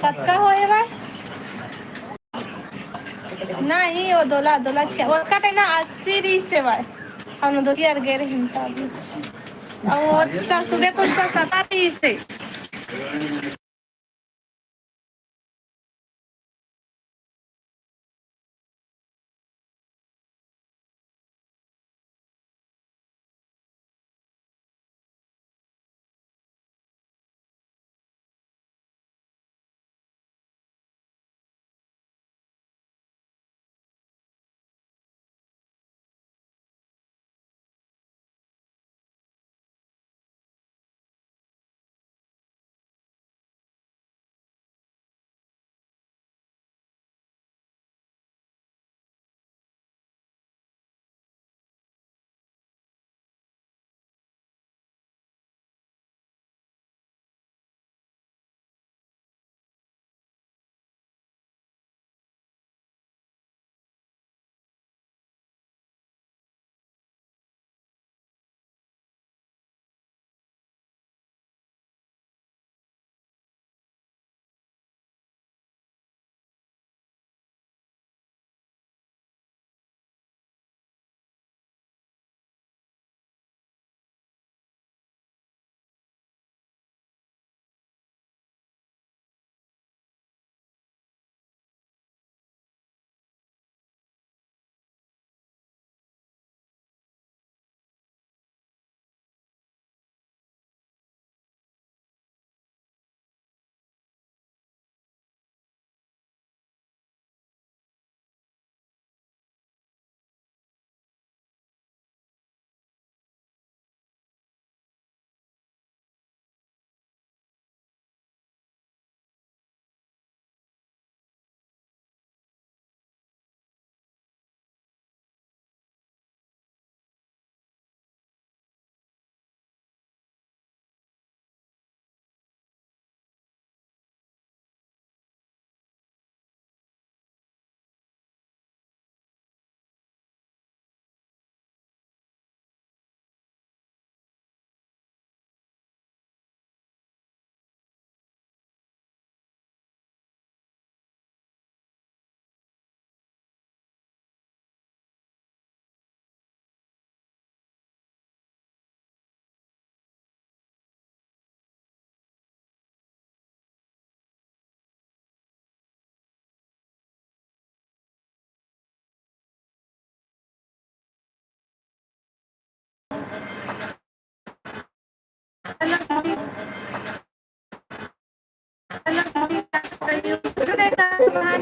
कत्का हो एबार नहीं वो दोला दोला छे वो कटे ना 80 रीस एबार हम दोती यार गे रही तभी और वो सुबह कुछ 70 से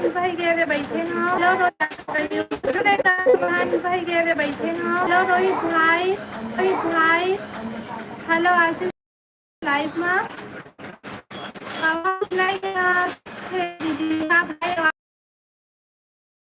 भाई गे बैठे हेलो भाई गे बैठे हेलो रोहित भाई हेलो आशीष लाइव में आवाज नहीं आ